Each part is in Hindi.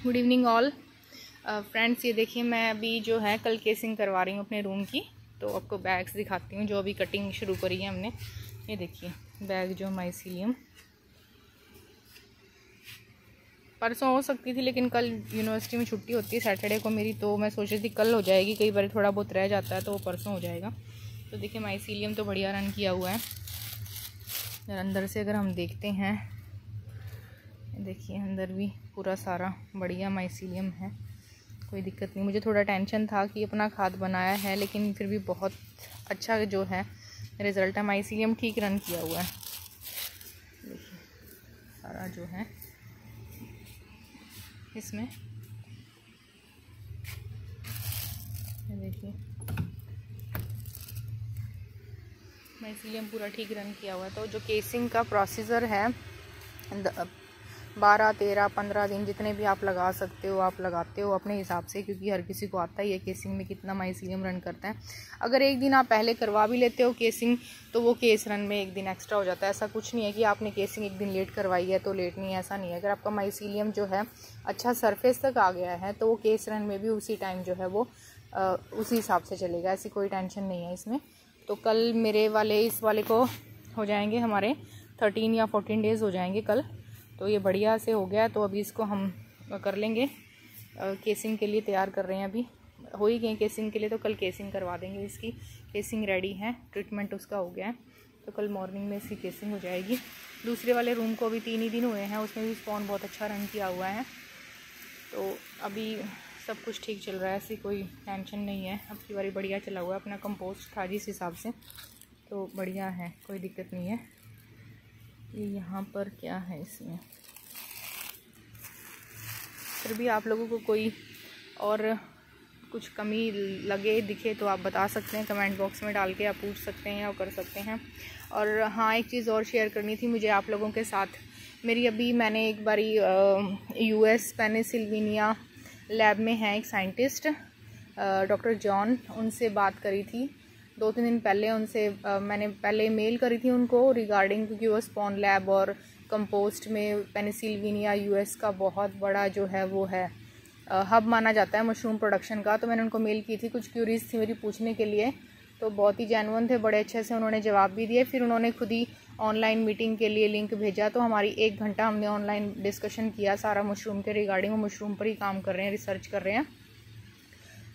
Good evening all friends. ये देखिए मैं अभी जो है कल केसिंग करवा रही हूँ अपने रूम की, तो आपको बैग्स दिखाती हूँ जो अभी कटिंग शुरू करी है हमने। ये देखिए बैग जो माइसीलियम परसों हो सकती थी, लेकिन कल यूनिवर्सिटी में छुट्टी होती है सैटरडे को मेरी, तो मैं सोच रही थी कल हो जाएगी। कई बार थोड़ा बहुत रह जाता है तो वो परसों हो जाएगा। तो देखिए माइसीलियम तो बढ़िया रन किया हुआ है। और अंदर से अगर हम देखते हैं, देखिए अंदर भी पूरा सारा बढ़िया माइसीलियम है, कोई दिक्कत नहीं। मुझे थोड़ा टेंशन था कि अपना खाद बनाया है, लेकिन फिर भी बहुत अच्छा जो है रिज़ल्ट है। माइसीलियम ठीक रन किया हुआ है। देखिए सारा जो है इसमें, देखिए माइसीलियम पूरा ठीक रन किया हुआ है। तो जो केसिंग का प्रोसीजर है 12, 13, 15 दिन जितने भी आप लगा सकते हो आप लगाते हो अपने हिसाब से, क्योंकि हर किसी को आता ही है केसिंग में कितना माइसीलियम रन करता है। अगर एक दिन आप पहले करवा भी लेते हो केसिंग तो वो केस रन में एक दिन एक्स्ट्रा हो जाता है। ऐसा कुछ नहीं है कि आपने केसिंग एक दिन लेट करवाई है तो लेट नहीं है, ऐसा नहीं है। अगर आपका माइसीलियम जो है अच्छा सरफेस तक आ गया है तो वो केस रन में भी उसी टाइम जो है वो उसी हिसाब से चलेगा, ऐसी कोई टेंशन नहीं है इसमें। तो कल मेरे वाले इस वाले को हो जाएंगे हमारे 13 या 14 डेज़ हो जाएंगे कल। तो ये बढ़िया से हो गया, तो अभी इसको हम कर लेंगे, केसिंग के लिए तैयार कर रहे हैं। अभी हो ही गए केसिंग के लिए, तो कल केसिंग करवा देंगे। इसकी केसिंग रेडी है, ट्रीटमेंट उसका हो गया है, तो कल मॉर्निंग में इसकी केसिंग हो जाएगी। दूसरे वाले रूम को अभी 3 ही दिन हुए हैं, उसमें भी स्पॉन बहुत अच्छा रन किया हुआ है। तो अभी सब कुछ ठीक चल रहा है, ऐसी कोई टेंशन नहीं है। अब की बारी बढ़िया चला हुआ है, अपना कंपोस्ट था जिस हिसाब से, तो बढ़िया है, कोई दिक्कत नहीं है। ये यहाँ पर क्या है इसमें, फिर भी आप लोगों को कोई और कुछ कमी लगे दिखे तो आप बता सकते हैं, कमेंट बॉक्स में डाल के आप पूछ सकते हैं या कर सकते हैं। और हाँ, एक चीज़ और शेयर करनी थी मुझे आप लोगों के साथ। मैंने एक बारी US पेनिसिल्वेनिया लैब में है एक साइंटिस्ट डॉक्टर जॉन, उनसे बात करी थी 2-3 दिन पहले। उनसे मैंने पहले मेल करी थी उनको रिगार्डिंग, क्योंकि वो स्पॉन लैब और कंपोस्ट में पेनिसिल्वेनिया US का बहुत बड़ा जो है वो है हब माना जाता है मशरूम प्रोडक्शन का। तो मैंने उनको मेल की थी, कुछ क्यूरीज थी मेरी पूछने के लिए, तो बहुत ही जेन्युइन थे, बड़े अच्छे से उन्होंने जवाब भी दिए। फिर उन्होंने खुद ही ऑनलाइन मीटिंग के लिए लिंक भेजा, तो हमारी 1 घंटा हमने ऑनलाइन डिस्कशन किया सारा मशरूम के रिगार्डिंग। वो मशरूम पर ही काम कर रहे हैं, रिसर्च कर रहे हैं।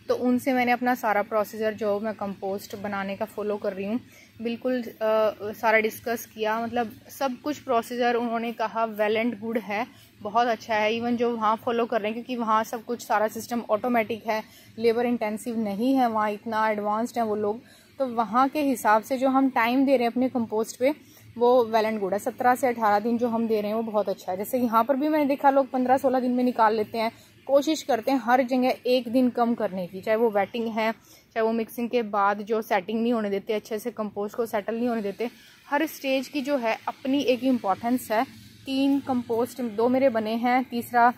तो उनसे मैंने अपना सारा प्रोसीजर जो मैं कंपोस्ट बनाने का फॉलो कर रही हूँ बिल्कुल सारा डिस्कस किया। मतलब सब कुछ प्रोसीजर उन्होंने कहा वेल एंड गुड है, बहुत अच्छा है। इवन जो वहाँ फॉलो कर रहे हैं, क्योंकि वहाँ सब कुछ सारा सिस्टम ऑटोमेटिक है, लेबर इंटेंसिव नहीं है, वहाँ इतना एडवांस्ड है वो लोग। तो वहाँ के हिसाब से जो हम टाइम दे रहे हैं अपने कंपोस्ट पे वो वेल एंड गुड है। 17 से 18 दिन जो हम दे रहे हैं वो बहुत अच्छा है। जैसे यहाँ पर भी मैंने देखा लोग 15-16 दिन में निकाल लेते हैं, कोशिश करते हैं हर जगह 1 दिन कम करने की, चाहे वो वेटिंग है, चाहे वो मिक्सिंग के बाद जो सेटिंग नहीं होने देते, अच्छे से कंपोस्ट को सेटल नहीं होने देते। हर स्टेज की जो है अपनी एक इम्पॉर्टेंस है। 3 कंपोस्ट 2 मेरे बने हैं, तीसरा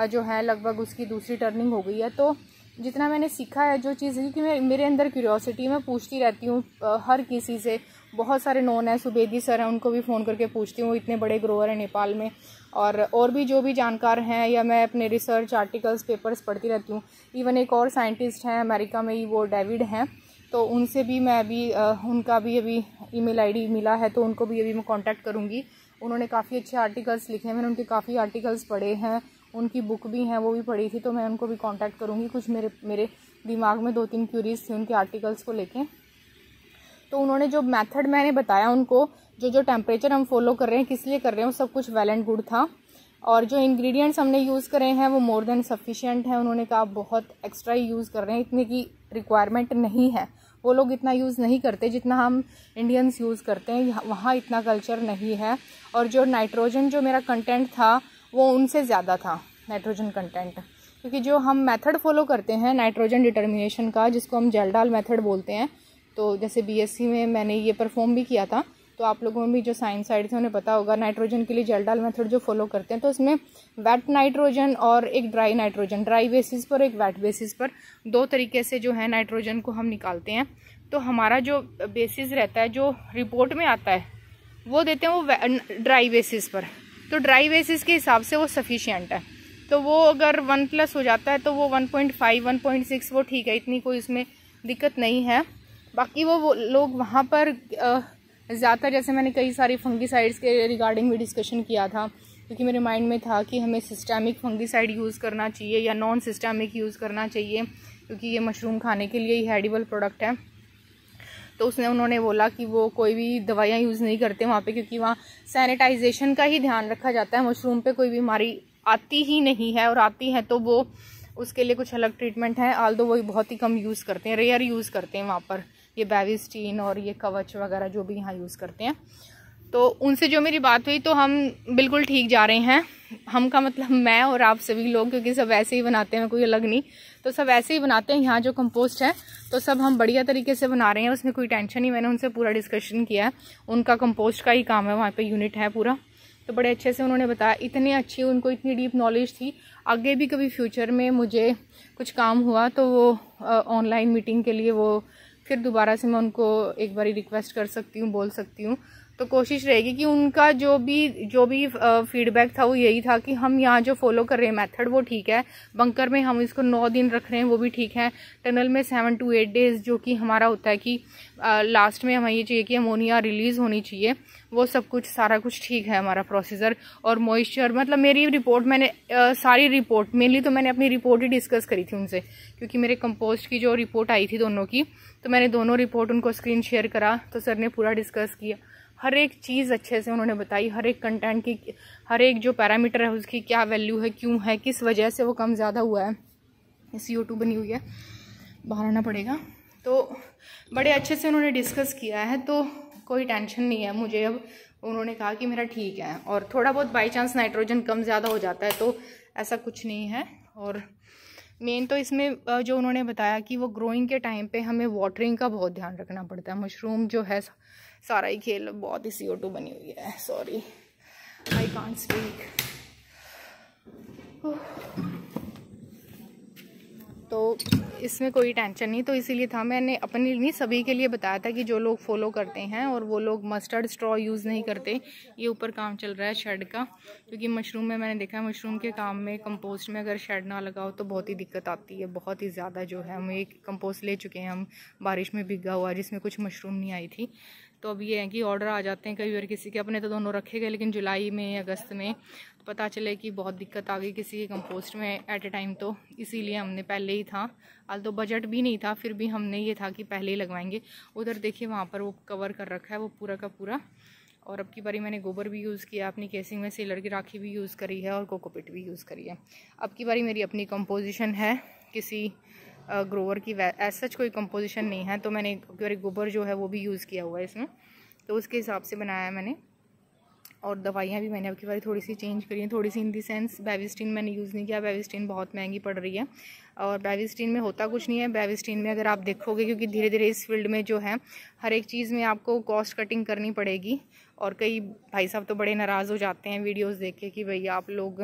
जो है लगभग उसकी दूसरी टर्निंग हो गई है। तो जितना मैंने सीखा है, जो चीज़ है कि मेरे अंदर क्यूरियोसिटी, मैं पूछती रहती हूँ हर किसी से। बहुत सारे नॉन है, सुबेदी सर हैं, उनको भी फ़ोन करके पूछती हूँ, इतने बड़े ग्रोअर हैं नेपाल में। और भी जो भी जानकार हैं, या मैं अपने रिसर्च आर्टिकल्स पेपर्स पढ़ती रहती हूँ। इवन एक और साइंटिस्ट हैं अमेरिका में ही, वो डेविड हैं, तो उनसे भी मैं अभी उनका भी अभी ईमेल आईडी मिला है, तो उनको भी अभी मैं कांटेक्ट करूँगी। उन्होंने काफ़ी अच्छे आर्टिकल्स लिखे हैं, मैंने उनके काफ़ी आर्टिकल्स पढ़े हैं, उनकी बुक भी हैं वो भी पढ़ी थी, तो मैं उनको भी कांटेक्ट करूँगी। कुछ मेरे दिमाग में 2-3 क्यूरीज थी उनके आर्टिकल्स को लेके। तो उन्होंने जो मेथड मैंने बताया उनको, जो टेम्परेचर हम फॉलो कर रहे हैं, किस लिए कर रहे हैं, वो सब कुछ वेल एंड गुड था। और जो इंग्रेडिएंट्स हमने यूज़ करे हैं वो मोर देन सफिशिएंट है। उन्होंने कहा बहुत एक्स्ट्रा ही यूज़ कर रहे हैं, इतने की रिक्वायरमेंट नहीं है। वो लोग इतना यूज़ नहीं करते जितना हम इंडियंस यूज़ करते हैं, वहाँ इतना कल्चर नहीं है। और जो नाइट्रोजन जो मेरा कंटेंट था वो उनसे ज़्यादा था नाइट्रोजन कंटेंट, क्योंकि जो हम मेथड फॉलो करते हैं नाइट्रोजन डिटर्मिनेशन का, जिसको हम जेल्डाल मेथड बोलते हैं। तो जैसे BSc में मैंने ये परफॉर्म भी किया था, तो आप लोगों में भी जो साइंस साइड थे उन्हें पता होगा नाइट्रोजन के लिए जेल्डाल मेथड जो फॉलो करते हैं। तो इसमें वेट नाइट्रोजन और एक ड्राई नाइट्रोजन, ड्राई बेसिस पर एक वेट बेसिस पर, 2 तरीके से जो है नाइट्रोजन को हम निकालते हैं। तो हमारा जो बेसिस रहता है, जो रिपोर्ट में आता है, वो देते हैं वो ड्राई बेसिस पर। तो ड्राई बेसिस के हिसाब से वो सफिशिएंट है। तो वो अगर 1+ हो जाता है तो वो 1.5 1.6 वो ठीक है, इतनी कोई इसमें दिक्कत नहीं है। बाकी वो लोग वहाँ पर ज़्यादातर, जैसे मैंने कई सारी फंगीसाइड्स के रिगार्डिंग भी डिस्कशन किया था, क्योंकि मेरे माइंड में था कि हमें सिस्टेमिक फंगीसाइड यूज़ करना चाहिए या नॉन सिस्टेमिक यूज़ करना चाहिए, क्योंकि ये मशरूम खाने के लिए ही एडिबल प्रोडक्ट है। तो उन्होंने बोला कि वो कोई भी दवाइयाँ यूज़ नहीं करते वहाँ पे, क्योंकि वहाँ सैनिटाइजेशन का ही ध्यान रखा जाता है। मशरूम पे कोई बीमारी आती ही नहीं है, और आती है तो वो उसके लिए कुछ अलग ट्रीटमेंट है, आल्दो वो बहुत ही कम यूज़ करते हैं, रेयर यूज़ करते हैं वहाँ पर ये बेविस्टीन और ये कवच वगैरह जो भी यहाँ यूज़ करते हैं। तो उनसे जो मेरी बात हुई तो हम बिल्कुल ठीक जा रहे हैं। हम का मतलब मैं और आप सभी लोग, क्योंकि सब ऐसे ही बनाते हैं, कोई अलग नहीं, तो सब ऐसे ही बनाते हैं। यहाँ जो कंपोस्ट है तो सब हम बढ़िया तरीके से बना रहे हैं, उसमें कोई टेंशन नहीं। मैंने उनसे पूरा डिस्कशन किया है, उनका कंपोस्ट का ही काम है, वहाँ पे यूनिट है पूरा, तो बड़े अच्छे से उन्होंने बताया। इतनी अच्छी उनको इतनी डीप नॉलेज थी। आगे भी कभी फ्यूचर में मुझे कुछ काम हुआ तो वो ऑनलाइन मीटिंग के लिए वो फिर दोबारा से मैं उनको एक बारी रिक्वेस्ट कर सकती हूँ, बोल सकती हूँ। तो कोशिश रहेगी कि उनका जो भी फीडबैक था वो यही था कि हम यहाँ जो फॉलो कर रहे हैं मेथड वो ठीक है। बंकर में हम इसको 9 दिन रख रहे हैं वो भी ठीक है। टनल में 7 to 8 डेज जो कि हमारा होता है कि लास्ट में हमें ये चाहिए कि अमोनिया रिलीज़ होनी चाहिए, वो सब कुछ सारा कुछ ठीक है हमारा प्रोसीजर। और मॉइस्चर, मतलब मेरी रिपोर्ट मैंने सारी रिपोर्ट मेनली तो मैंने अपनी रिपोर्ट ही डिस्कस करी थी उनसे, क्योंकि मेरे कंपोस्ट की जो रिपोर्ट आई थी दोनों की, तो मैंने दोनों रिपोर्ट उनको स्क्रीन शेयर करा, तो सर ने पूरा डिस्कस किया। हर एक चीज़ अच्छे से उन्होंने बताई, हर एक कंटेंट की, हर एक जो पैरामीटर है उसकी क्या वैल्यू है, क्यों है, किस वजह से वो कम ज़्यादा हुआ है। CO2 बनी हुई है, बाहर आना पड़ेगा। तो बड़े अच्छे से उन्होंने डिस्कस किया है, तो कोई टेंशन नहीं है मुझे। अब उन्होंने कहा कि मेरा ठीक है, और थोड़ा बहुत बाई चांस नाइट्रोजन कम ज़्यादा हो जाता है तो ऐसा कुछ नहीं है। और मेन तो इसमें जो उन्होंने बताया कि वो ग्रोइंग के टाइम पे हमें वाटरिंग का बहुत ध्यान रखना पड़ता है। मशरूम जो है सारा ही खेल बहुत ही CO2 बनी हुई है। Sorry, I can't speak. तो इसमें कोई टेंशन नहीं, तो इसीलिए था, मैंने अपने नहीं सभी के लिए बताया था कि जो लोग फॉलो करते हैं और वो लोग मस्टर्ड स्ट्रॉ यूज़ नहीं करते। ये ऊपर काम चल रहा है शेड का, क्योंकि मशरूम में मैंने देखा है मशरूम के काम में कंपोस्ट में अगर शेड ना लगाओ तो बहुत ही दिक्कत आती है, बहुत ही ज़्यादा। जो है हम एक कंपोस्ट ले चुके हैं हम, बारिश में भीगा हुआ, जिसमें कुछ मशरूम नहीं आई थी। तो अब ये है कि ऑर्डर आ जाते हैं कई बार किसी के, अपने तो दोनों रखे गए, लेकिन जुलाई में अगस्त में तो पता चले कि बहुत दिक्कत आ गई किसी के कंपोस्ट में एट ए टाइम। तो इसीलिए हमने पहले ही था, आज तो बजट भी नहीं था, फिर भी हमने ये था कि पहले ही लगवाएंगे। उधर देखिए वहाँ पर वो कवर कर रखा है वो पूरा का पूरा। और अब की बारी मैंने गोबर भी यूज़ किया अपनी केसिंग में, सेलर की राखी भी यूज़ करी है और कोकोपीट भी यूज़ करी है। अब की बारी मेरी अपनी कंपोजिशन है, किसी ग्रोवर की सच कोई कंपोजिशन नहीं है, तो मैंने गोबर जो है वो भी यूज़ किया हुआ है इसमें, तो उसके हिसाब से बनाया है मैंने। और दवाइयाँ भी मैंने अब की बारी थोड़ी सी चेंज करी हैं, थोड़ी सी इन दी सेंस बेविस्टीन मैंने यूज़ नहीं किया, बेविस्टीन बहुत महंगी पड़ रही है। और बेविस्टीन में होता कुछ नहीं है, बेविस्टीन में अगर आप देखोगे, क्योंकि धीरे धीरे इस फील्ड में जो है हर एक चीज़ में आपको कॉस्ट कटिंग करनी पड़ेगी। और कई भाई साहब तो बड़े नाराज़ हो जाते हैं वीडियोस देख के कि भैया आप लोग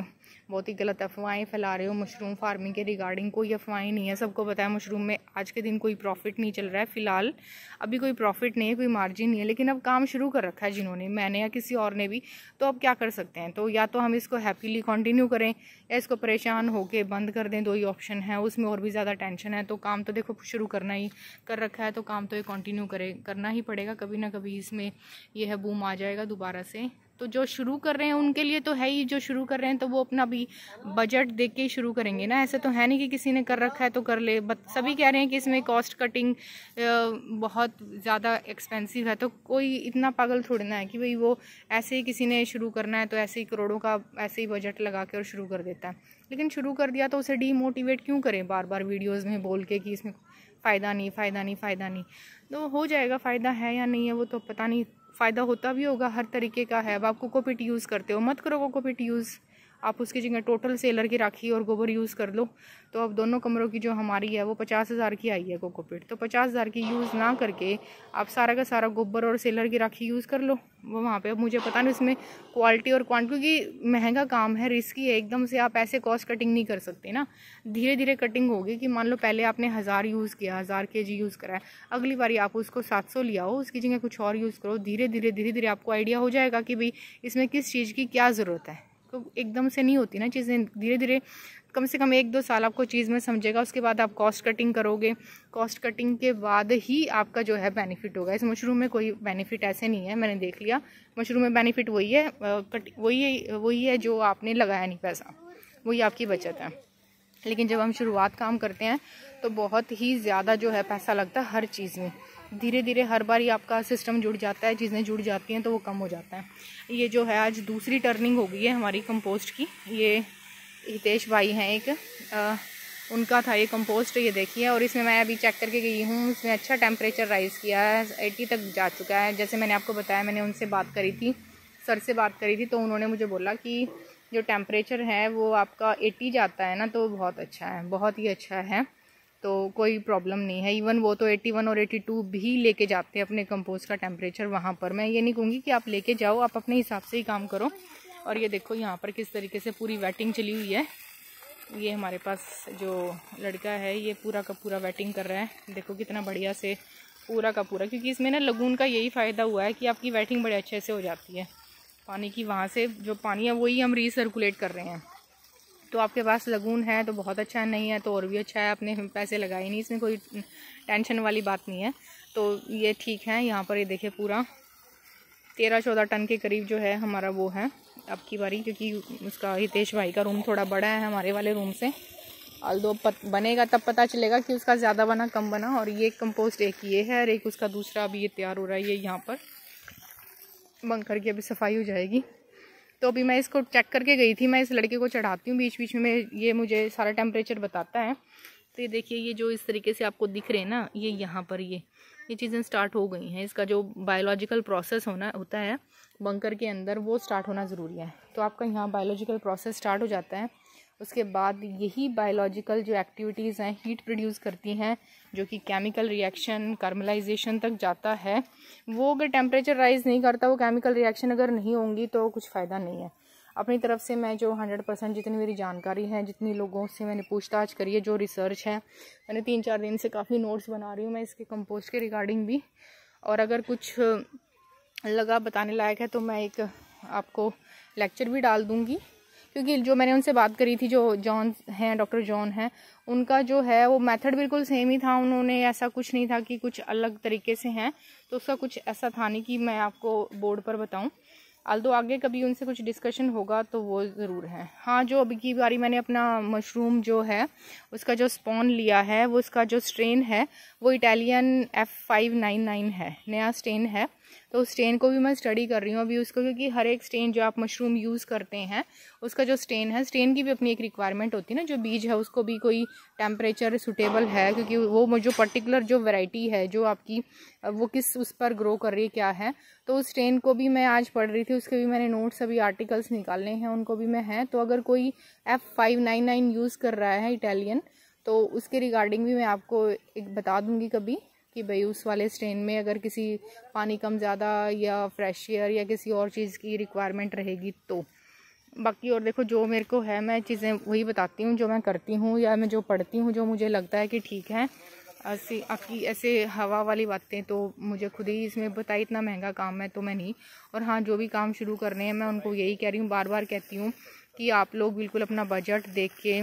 बहुत ही गलत अफवाहें फैला रहे हो मशरूम फार्मिंग के रिगार्डिंग। कोई अफवाहें नहीं है, सबको पता है मशरूम में आज के दिन कोई प्रॉफिट नहीं चल रहा है, फ़िलहाल अभी कोई प्रॉफिट नहीं है, कोई मार्जिन नहीं है। लेकिन अब काम शुरू कर रखा है जिन्होंने, मैंने या किसी और ने भी, तो अब क्या कर सकते हैं। तो या तो हम इसको हैप्पीली कंटिन्यू करें या इसको परेशान होकर बंद कर दें, दो ही ऑप्शन है। उसमें और भी ज़्यादा टेंशन है, तो काम तो देखो शुरू करना ही कर रखा है, तो काम तो ये कंटिन्यू करना ही पड़ेगा। कभी ना कभी इसमें ये है बूम आ जाएगा दोबारा से। तो जो शुरू कर रहे हैं उनके लिए तो है ही, जो शुरू कर रहे हैं तो वो अपना भी बजट देख के ही शुरू करेंगे ना, ऐसे तो है नहीं कि किसी ने कर रखा है तो कर ले। सभी कह रहे हैं कि इसमें कॉस्ट कटिंग बहुत ज़्यादा एक्सपेंसिव है, तो कोई इतना पागल थोड़ी ना है कि भाई वो ऐसे ही किसी ने शुरू करना है तो ऐसे ही करोड़ों का ऐसे ही बजट लगा के और शुरू कर देता है। लेकिन शुरू कर दिया तो उसे डीमोटिवेट क्यों करें बार बार वीडियोज़ में बोल के कि इसमें फ़ायदा नहीं, फ़ायदा नहीं, फ़ायदा नहीं। तो हो जाएगा, फ़ायदा है या नहीं है वो तो पता नहीं, फ़ायदा होता भी होगा, हर तरीके का है। अब आप कोकोपीट यूज़ करते हो, मत करो कोकोपीट यूज़, आप उसकी जगह टोटल सेलर की राखी और गोबर यूज़ कर लो। तो अब दोनों कमरों की जो हमारी है वो 50,000 की आई है कोकोपीट, तो 50,000 की यूज़ ना करके आप सारा का सारा गोबर और सेलर की राखी यूज़ कर लो वो वहाँ पे। अब मुझे पता नहीं उसमें क्वालिटी और क्वांटिटी, क्योंकि महंगा काम है, रिस्की है, एकदम से आप ऐसे कॉस्ट कटिंग नहीं कर सकते ना, धीरे धीरे कटिंग होगी। कि मान लो पहले आपने 1000 यूज़ किया, 1000 kg यूज़ करा है, अगली बारी आप उसको 700 लिया हो, उसकी जगह कुछ और यूज़ करो। धीरे धीरे आपको आइडिया हो जाएगा कि भाई इसमें किस चीज़ की क्या ज़रूरत है। तो एकदम से नहीं होती ना चीज़ें, धीरे धीरे कम से कम 1-2 साल आपको चीज़ में समझेगा, उसके बाद आप कॉस्ट कटिंग करोगे, कॉस्ट कटिंग के बाद ही आपका जो है बेनिफिट होगा। इस मशरूम में कोई बेनिफिट ऐसे नहीं है, मैंने देख लिया। मशरूम में बेनिफिट वही है जो आपने लगाया नहीं पैसा, वही आपकी बचत है। लेकिन जब हम शुरुआत काम करते हैं तो बहुत ही ज़्यादा जो है पैसा लगता है हर चीज़ में। धीरे धीरे हर बार ही आपका सिस्टम जुड़ जाता है, चीज़ें जुड़ जाती हैं तो वो कम हो जाता है। ये जो है आज दूसरी टर्निंग हो गई है हमारी कंपोस्ट की। ये हितेश भाई हैं एक, उनका था ये कंपोस्ट, ये देखिए। और इसमें मैं अभी चेक करके गई हूँ, इसमें अच्छा टेम्परेचर राइज़ किया है, 80 तक जा चुका है। जैसे मैंने आपको बताया, मैंने उनसे बात करी थी, सर से बात करी थी, तो उन्होंने मुझे बोला कि जो टेम्परेचर है वो आपका 80 जाता है ना, तो बहुत अच्छा है, बहुत ही अच्छा है, तो कोई प्रॉब्लम नहीं है। इवन वो तो 81 और 82 भी लेके जाते हैं अपने कंपोस्ट का टेम्परेचर वहाँ पर। मैं ये नहीं कहूँगी कि आप लेके जाओ, आप अपने हिसाब से ही काम करो। और ये देखो यहाँ पर किस तरीके से पूरी वेटिंग चली हुई है। ये हमारे पास जो लड़का है ये पूरा का पूरा वेटिंग कर रहा है, देखो कितना बढ़िया से पूरा का पूरा, क्योंकि इसमें ना लगून का यही फ़ायदा हुआ है कि आपकी वेटिंग बड़े अच्छे से हो जाती है पानी की। वहाँ से जो पानी है वही हम रीसर्कुलेट कर रहे हैं। तो आपके पास लगून है तो बहुत अच्छा है, नहीं है तो और भी अच्छा है, आपने पैसे लगाए नहीं, इसमें कोई टेंशन वाली बात नहीं है। तो ये ठीक है। यहाँ पर ये देखिए पूरा 13-14 टन के करीब जो है हमारा वो है अब की बारी, क्योंकि उसका हितेश भाई का रूम थोड़ा बड़ा है हमारे वाले रूम से। अल्दो बनेगा तब पता चलेगा कि उसका ज़्यादा बना कम बना। और ये कंपोस्ट एक ये है और एक उसका दूसरा अभी ये तैयार हो रहा है, ये यहाँ पर बंकर की अभी सफाई हो जाएगी। तो अभी मैं इसको चेक करके गई थी, मैं इस लड़के को चढ़ाती हूँ बीच बीच में, ये मुझे सारा टेम्परेचर बताता है। तो ये देखिए, ये जो इस तरीके से आपको दिख रहे हैं ना, ये यहाँ पर ये चीज़ें स्टार्ट हो गई हैं। इसका जो बायोलॉजिकल प्रोसेस होता है बंकर के अंदर, वो स्टार्ट होना ज़रूरी है। तो आपका यहाँ बायोलॉजिकल प्रोसेस स्टार्ट हो जाता है। उसके बाद यही बायोलॉजिकल जो एक्टिविटीज़ हैं हीट प्रोड्यूस करती हैं, जो कि केमिकल रिएक्शन कार्मलाइजेशन तक जाता है। वो अगर टेम्परेचर राइज़ नहीं करता, वो केमिकल रिएक्शन अगर नहीं होंगी तो कुछ फ़ायदा नहीं है। अपनी तरफ से मैं जो 100% जितनी मेरी जानकारी है, जितनी लोगों से मैंने पूछताछ करी है, जो रिसर्च है, मैंने 3-4 दिन से काफ़ी नोट्स बना रही हूँ मैं इसके कंपोस्ट के रिगार्डिंग भी। और अगर कुछ लगा बताने लायक है तो मैं एक आपको लेक्चर भी डाल दूँगी, क्योंकि जो मैंने उनसे बात करी थी, जो जॉन हैं, डॉक्टर जॉन हैं, उनका जो है वो मेथड बिल्कुल सेम ही था। उन्होंने ऐसा कुछ नहीं था कि कुछ अलग तरीके से हैं, तो उसका कुछ ऐसा था नहीं कि मैं आपको बोर्ड पर बताऊं। आल्दो आगे कभी उनसे कुछ डिस्कशन होगा तो वो ज़रूर है। हाँ, जो अभी की बारी मैंने अपना मशरूम जो है उसका जो स्पॉन लिया है, वो उसका जो स्ट्रेन है वो इटालियन F599 है, नया स्ट्रेन है। तो उस स्ट्रेन को भी मैं स्टडी कर रही हूँ अभी उसको, क्योंकि हर एक स्ट्रेन जो आप मशरूम यूज़ करते हैं उसका जो स्ट्रेन है, स्ट्रेन की भी अपनी एक रिक्वायरमेंट होती है ना, जो बीज है उसको भी कोई टेम्परेचर सूटेबल है, क्योंकि वो जो पर्टिकुलर जो वैरायटी है जो आपकी वो किस उस पर ग्रो कर रही है क्या है। तो उस स्ट्रेन को भी मैं आज पढ़ रही थी, उसके भी मैंने नोट्स अभी आर्टिकल्स निकालने हैं, उनको भी मैं हैं। तो अगर कोई F599 यूज़ कर रहा है इटालियन, तो उसके रिगार्डिंग भी मैं आपको एक बता दूंगी कभी कि भाई उस वाले स्ट्रेन में अगर किसी पानी कम ज़्यादा या फ्रेश एयर या किसी और चीज़ की रिक्वायरमेंट रहेगी तो। बाकी और देखो, जो मेरे को है मैं चीज़ें वही बताती हूँ जो मैं करती हूँ या मैं जो पढ़ती हूँ, जो मुझे लगता है कि ठीक है। ऐसी आपकी ऐसे हवा वाली बातें तो मुझे खुद ही इसमें बताई, इतना महंगा काम है तो मैं नहीं। और हाँ, जो भी काम शुरू करने हैं मैं उनको यही कह रही हूँ, बार बार कहती हूँ कि आप लोग बिल्कुल अपना बजट देख के,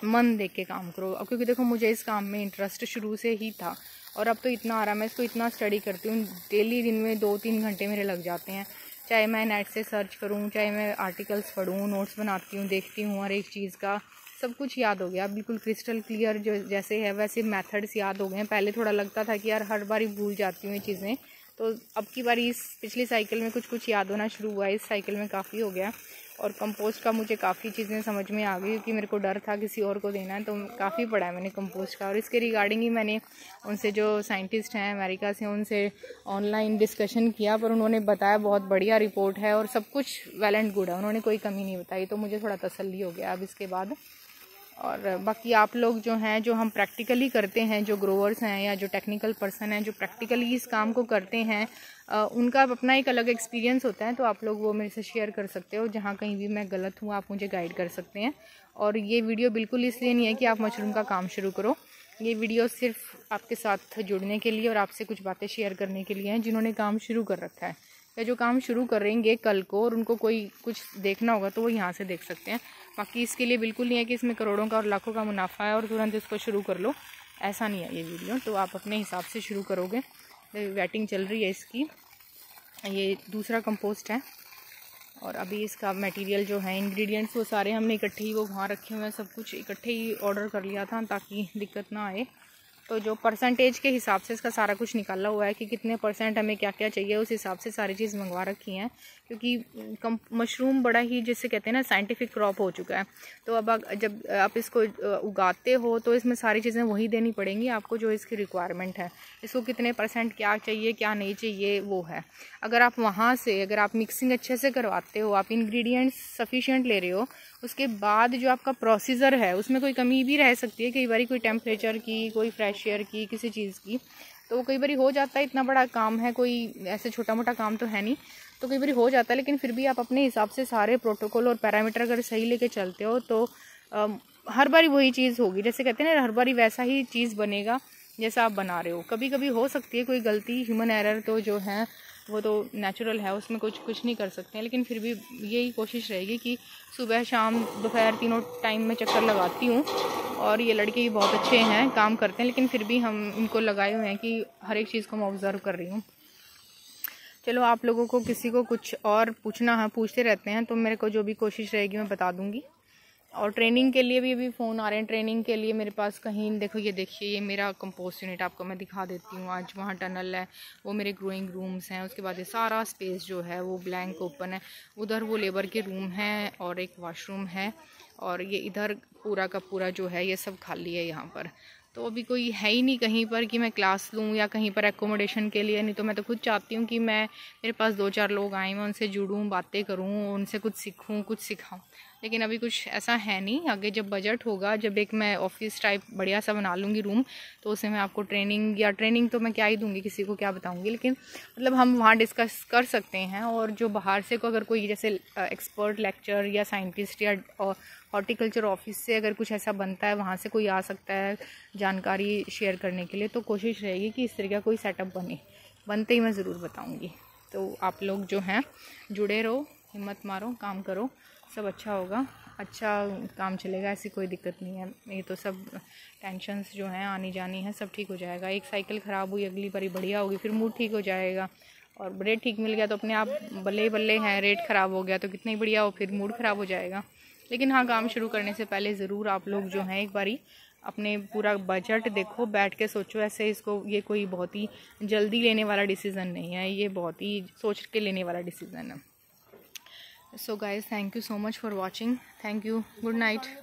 मन देख के काम करो। अब क्योंकि देखो, मुझे इस काम में इंटरेस्ट शुरू से ही था और अब तो इतना आ रहा है, मैं इसको इतना स्टडी करती हूँ, डेली दिन में 2-3 घंटे मेरे लग जाते हैं। चाहे मैं नेट से सर्च करूँ, चाहे मैं आर्टिकल्स पढूँ, नोट्स बनाती हूँ, देखती हूँ, हर एक चीज़ का सब कुछ याद हो गया बिल्कुल क्रिस्टल क्लियर, जो जैसे है वैसे मेथड्स याद हो गए हैं। पहले थोड़ा लगता था कि यार हर बार ही भूल जाती हूँ ये चीज़ें, तो अब की बारी इस पिछली साइकिल में कुछ कुछ याद होना शुरू हुआ है, इस साइकिल में काफ़ी हो गया। और कंपोस्ट का मुझे काफ़ी चीज़ें समझ में आ गई, क्योंकि मेरे को डर था किसी और को देना है, तो काफ़ी पढ़ा है मैंने कंपोस्ट का। और इसके रिगार्डिंग ही मैंने उनसे जो साइंटिस्ट हैं अमेरिका से, उनसे ऑनलाइन डिस्कशन किया, पर उन्होंने बताया बहुत बढ़िया रिपोर्ट है और सब कुछ वेल एंड गुड है, उन्होंने कोई कमी नहीं बताई, तो मुझे थोड़ा तसल्ली हो गया अब इसके बाद। और बाकी आप लोग जो हैं, जो हम प्रैक्टिकली करते हैं, जो ग्रोवर्स हैं या जो टेक्निकल पर्सन हैं जो प्रैक्टिकली इस काम को करते हैं, उनका अपना एक अलग एक्सपीरियंस होता है, तो आप लोग वो मेरे से शेयर कर सकते हो। जहाँ कहीं भी मैं गलत हूँ आप मुझे गाइड कर सकते हैं। और ये वीडियो बिल्कुल इसलिए नहीं है कि आप मशरूम का काम शुरू करो, ये वीडियो सिर्फ आपके साथ जुड़ने के लिए और आपसे कुछ बातें शेयर करने के लिए हैं जिन्होंने काम शुरू कर रखा है, या जो काम शुरू करेंगे कल को और उनको कोई कुछ देखना होगा तो वो यहाँ से देख सकते हैं। बाकी इसके लिए बिल्कुल नहीं है कि इसमें करोड़ों का और लाखों का मुनाफा है और तुरंत इसको शुरू कर लो, ऐसा नहीं है ये वीडियो। तो आप अपने हिसाब से शुरू करोगे। वेटिंग चल रही है इसकी। ये दूसरा कंपोस्ट है और अभी इसका मटेरियल जो है, इंग्रेडिएंट्स वो सारे हमने इकट्ठे ही वो वहाँ रखे हुए हैं, सब कुछ इकट्ठे ही ऑर्डर कर लिया था ताकि दिक्कत ना आए। तो जो परसेंटेज के हिसाब से इसका सारा कुछ निकाला हुआ है कि कितने % हमें क्या क्या चाहिए, उस हिसाब से सारी चीज़ मंगवा रखी हैं। क्योंकि मशरूम बड़ा ही जिसे कहते हैं ना साइंटिफिक क्रॉप हो चुका है। तो अब जब आप इसको उगाते हो तो इसमें सारी चीज़ें वही देनी पड़ेंगी आपको जो इसकी रिक्वायरमेंट है। इसको कितने % क्या चाहिए क्या नहीं चाहिए वो है। अगर आप वहाँ से अगर आप मिक्सिंग अच्छे से करवाते हो, आप इंग्रेडिएंट्स सफिशिएंट ले रहे हो, उसके बाद जो आपका प्रोसीजर है उसमें कोई कमी भी रह सकती है। कई बार कोई टेम्परेचर की, कोई फ्रेश एयर की, किसी चीज़ की, तो कई बार हो जाता है। इतना बड़ा काम है, कोई ऐसे छोटा मोटा काम तो है नहीं, तो कई बार हो जाता है। लेकिन फिर भी आप अपने हिसाब से सारे प्रोटोकॉल और पैरामीटर अगर सही लेके चलते हो तो हर बारी वही चीज़ होगी। जैसे कहते हैं ना, हर बारी वैसा ही चीज़ बनेगा जैसा आप बना रहे हो। कभी कभी हो सकती है कोई गलती, ह्यूमन एरर तो जो है वो तो नेचुरल है, उसमें कुछ नहीं कर सकते हैं। लेकिन फिर भी यही कोशिश रहेगी कि सुबह शाम दोपहर तीनों टाइम में चक्कर लगाती हूँ। और ये लड़के भी बहुत अच्छे हैं, काम करते हैं, लेकिन फिर भी हम इनको लगाए हुए हैं कि हर एक चीज़ को मैं ऑब्ज़र्व कर रही हूँ। चलो, आप लोगों को किसी को कुछ और पूछना है, पूछते रहते हैं, तो मेरे को जो भी कोशिश रहेगी मैं बता दूँगी। और ट्रेनिंग के लिए भी अभी फ़ोन आ रहे हैं। ट्रेनिंग के लिए मेरे पास कहीं देखो, ये देखिए, ये मेरा कंपोस्ट यूनिट आपको मैं दिखा देती हूँ। आज वहाँ टनल है, वो मेरे ग्रोइंग रूम्स हैं। उसके बाद ये सारा स्पेस जो है वो ब्लैंक ओपन है। उधर वो लेबर के रूम हैं और एक वॉशरूम है, और ये इधर पूरा का पूरा जो है ये सब खाली है यहाँ पर। तो अभी कोई है ही नहीं कहीं पर कि मैं क्लास लूँ या कहीं पर एकोमोडेशन के लिए। नहीं तो मैं तो खुद चाहती हूँ कि मेरे पास 2-4 लोग आएँ, मैं उनसे जुड़ूँ, बातें करूँ, उनसे कुछ सीखूँ, कुछ सिखाऊँ। लेकिन अभी कुछ ऐसा है नहीं। आगे जब बजट होगा, जब एक मैं ऑफिस टाइप बढ़िया सा बना लूँगी रूम, तो उसमें मैं आपको ट्रेनिंग तो मैं क्या ही दूँगी, किसी को क्या बताऊँगी। लेकिन मतलब हम वहाँ डिस्कस कर सकते हैं। और जो बाहर से को अगर कोई जैसे एक्सपर्ट लेक्चर या साइंटिस्ट या हॉर्टिकल्चर ऑफिस से अगर कुछ ऐसा बनता है, वहाँ से कोई आ सकता है जानकारी शेयर करने के लिए, तो कोशिश रहेगी कि इस तरह का कोई सेटअप बनते ही मैं ज़रूर बताऊँगी। तो आप लोग जो हैं जुड़े रहो, हिम्मत मारो, काम करो, सब अच्छा होगा, अच्छा काम चलेगा, ऐसी कोई दिक्कत नहीं है। ये तो सब टेंशन्स जो हैं आनी जानी है, सब ठीक हो जाएगा। एक साइकिल ख़राब हुई, अगली बारी बढ़िया होगी, फिर मूड ठीक हो जाएगा। और रेट ठीक मिल गया तो अपने आप बल्ले बल्ले हैं, रेट ख़राब हो गया तो कितना ही बढ़िया हो, फिर मूड ख़राब हो जाएगा। लेकिन हाँ, काम शुरू करने से पहले ज़रूर आप लोग जो हैं एक बारी अपने पूरा बजट देखो, बैठ के सोचो। ऐसे इसको ये कोई बहुत ही जल्दी लेने वाला डिसीज़न नहीं है, ये बहुत ही सोच के लेने वाला डिसीज़न है। So guys, thank you so much for watching. Thank you. Good night.